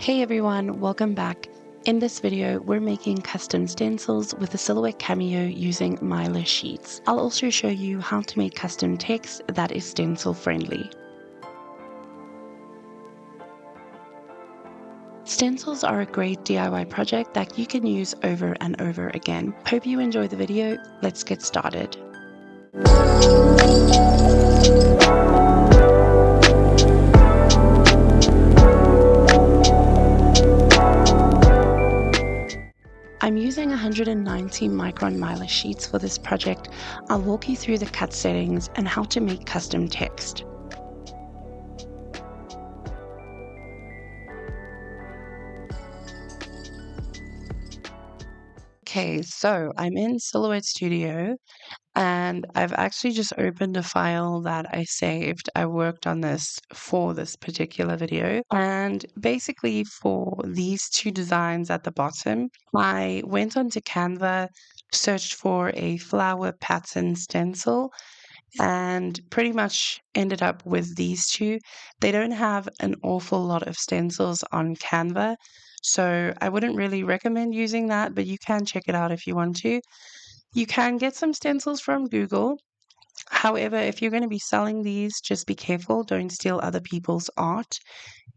Hey everyone, welcome back. In this video, we're making custom stencils with the Silhouette Cameo using Mylar sheets. I'll also show you how to make custom text that is stencil friendly. Stencils are a great DIY project that you can use over and over again. Hope you enjoy the video. Let's get started. I'm using 190 micron Mylar sheets for this project. I'll walk you through the cut settings and how to make custom text. Okay, so I'm in Silhouette Studio and I've actually just opened a file that I saved. I worked on this for this particular video. And basically for these two designs at the bottom, I went onto Canva, searched for a flower pattern stencil, and pretty much ended up with these two. They don't have an awful lot of stencils on Canva, so I wouldn't really recommend using that, but you can check it out if you want to. You can get some stencils from Google. However, if you're going to be selling these, just be careful. Don't steal other people's art.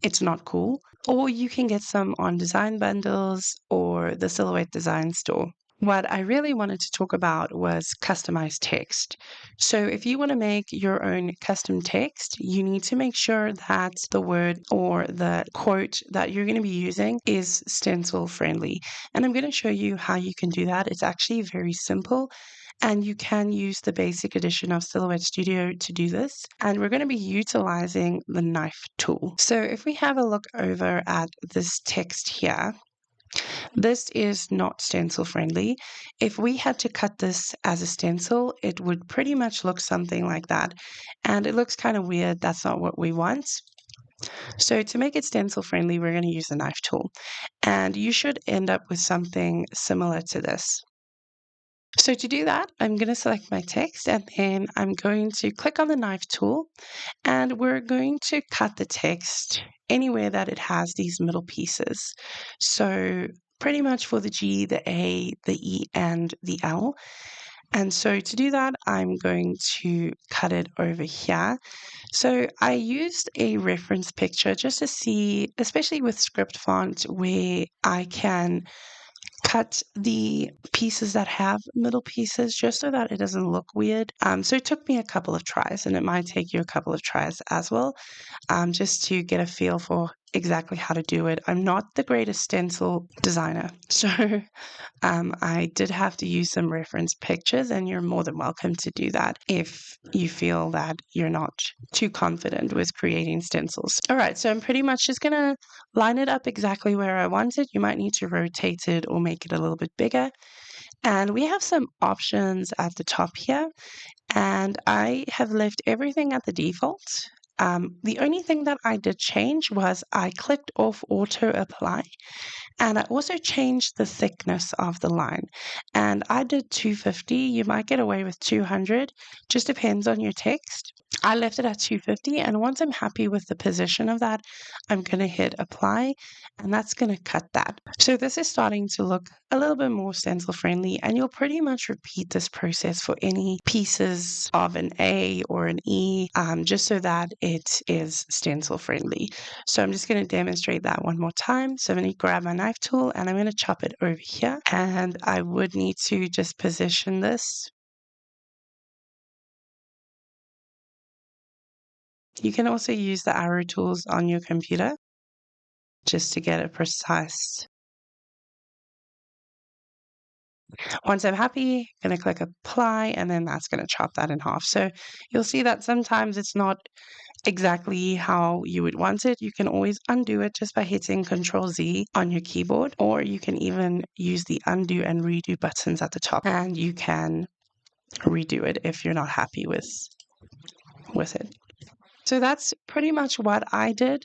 It's not cool. Or you can get some on Design Bundles or the Silhouette Design Store. What I really wanted to talk about was customized text. So if you want to make your own custom text, you need to make sure that the word or the quote that you're going to be using is stencil friendly. And I'm going to show you how you can do that. It's actually very simple. And you can use the basic edition of Silhouette Studio to do this. And we're going to be utilizing the knife tool. So if we have a look over at this text here, this is not stencil friendly. If we had to cut this as a stencil, it would pretty much look something like that. And it looks kind of weird. That's not what we want. So to make it stencil friendly, we're going to use the knife tool. And you should end up with something similar to this. So to do that, I'm going to select my text and then I'm going to click on the knife tool and we're going to cut the text anywhere that it has these middle pieces. So pretty much for the G, the A, the E, and the L. And so to do that, I'm going to cut it over here. So I used a reference picture just to see, especially with script font, where I can cut the pieces that have middle pieces just so that it doesn't look weird. So it took me a couple of tries, and it might take you a couple of tries as well, just to get a feel for exactly how to do it. I'm not the greatest stencil designer, so I did have to use some reference pictures, and you're more than welcome to do that if you feel that you're not too confident with creating stencils. All right, so I'm pretty much just going to line it up exactly where I want it. You might need to rotate it or make it a little bit bigger. And we have some options at the top here, and I have left everything at the default. The only thing that I did change was I clicked off auto apply and I also changed the thickness of the line and I did 250. You might get away with 200, just depends on your text. I left it at 250 and once I'm happy with the position of that, I'm going to hit apply and that's going to cut that. So this is starting to look a little bit more stencil friendly and you'll pretty much repeat this process for any pieces of an A or an E, just so that it is stencil friendly. So I'm just going to demonstrate that one more time. So I'm going to grab my knife tool and I'm going to chop it over here and I would need to just position this. You can also use the arrow tools on your computer just to get it precise. Once I'm happy, I'm going to click apply and then that's going to chop that in half. So you'll see that sometimes it's not exactly how you would want it. You can always undo it just by hitting Control Z on your keyboard, or you can even use the undo and redo buttons at the top and you can redo it if you're not happy with it. So that's pretty much what I did.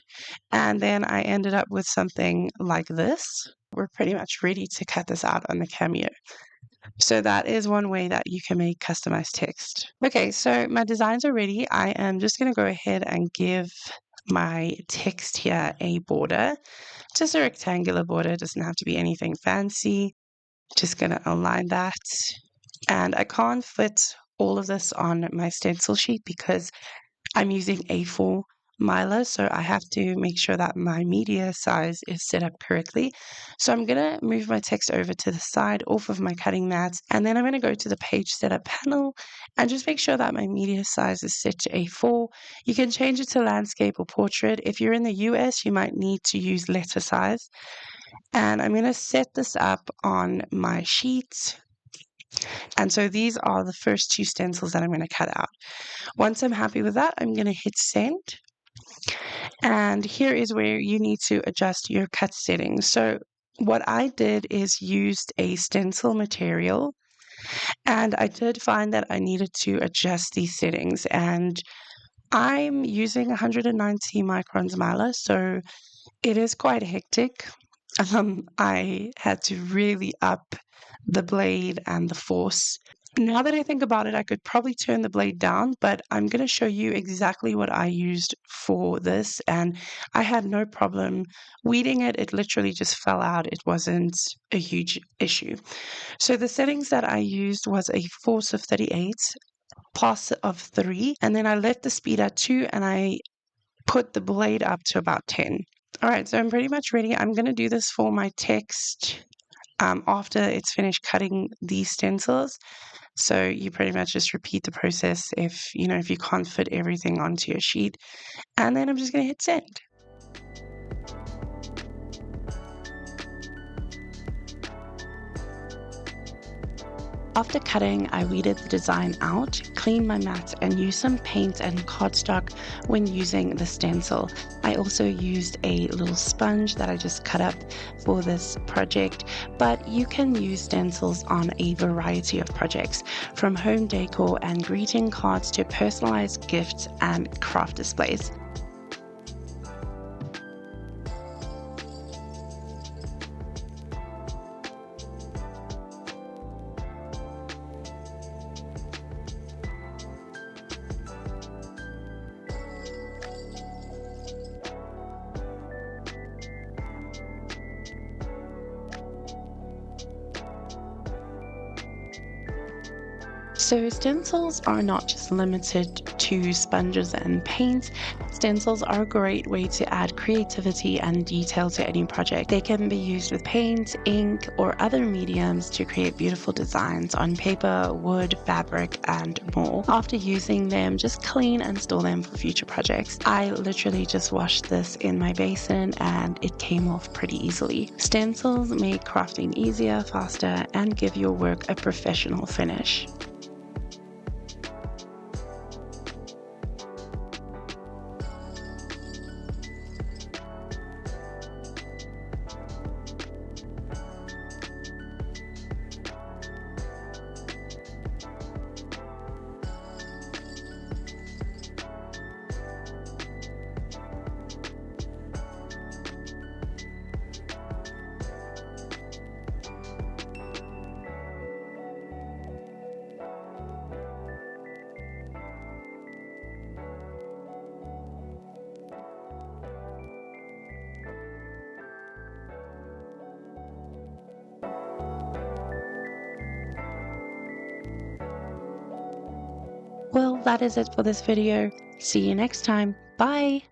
And then I ended up with something like this. We're pretty much ready to cut this out on the Cameo. So that is one way that you can make customized text. Okay, so my designs are ready. I am just going to go ahead and give my text here a border, just a rectangular border, doesn't have to be anything fancy. Just going to align that. And I can't fit all of this on my stencil sheet because I'm using A4 Mylar, so I have to make sure that my media size is set up correctly. So I'm going to move my text over to the side off of my cutting mat, and then I'm going to go to the page setup panel and just make sure that my media size is set to A4. You can change it to landscape or portrait. If you're in the US, you might need to use letter size. And I'm going to set this up on my sheet. And so these are the first two stencils that I'm going to cut out. Once I'm happy with that, I'm going to hit send. And here is where you need to adjust your cut settings. So what I did is used a stencil material, and I did find that I needed to adjust these settings. And I'm using 190 microns Mylar, so it is quite hectic. I had to really up the blade and the force. Now that I think about it, I could probably turn the blade down, but I'm going to show you exactly what I used for this. And I had no problem weeding it. It literally just fell out. It wasn't a huge issue. So the settings that I used was a force of 38, pass of 3, and then I left the speed at 2 and I put the blade up to about 10. All right, so I'm pretty much ready. I'm going to do this for my text after it's finished cutting these stencils. So you pretty much just repeat the process if you can't fit everything onto your sheet. And then I'm just going to hit send. After cutting, I weeded the design out, cleaned my mat, and used some paint and cardstock when using the stencil. I also used a little sponge that I just cut up for this project, but you can use stencils on a variety of projects, from home decor and greeting cards to personalized gifts and craft displays. So stencils are not just limited to sponges and paints. Stencils are a great way to add creativity and detail to any project. They can be used with paint, ink, or other mediums to create beautiful designs on paper, wood, fabric, and more. After using them, just clean and store them for future projects. I literally just washed this in my basin and it came off pretty easily. Stencils make crafting easier, faster, and give your work a professional finish. Well, that is it for this video. See you next time. Bye!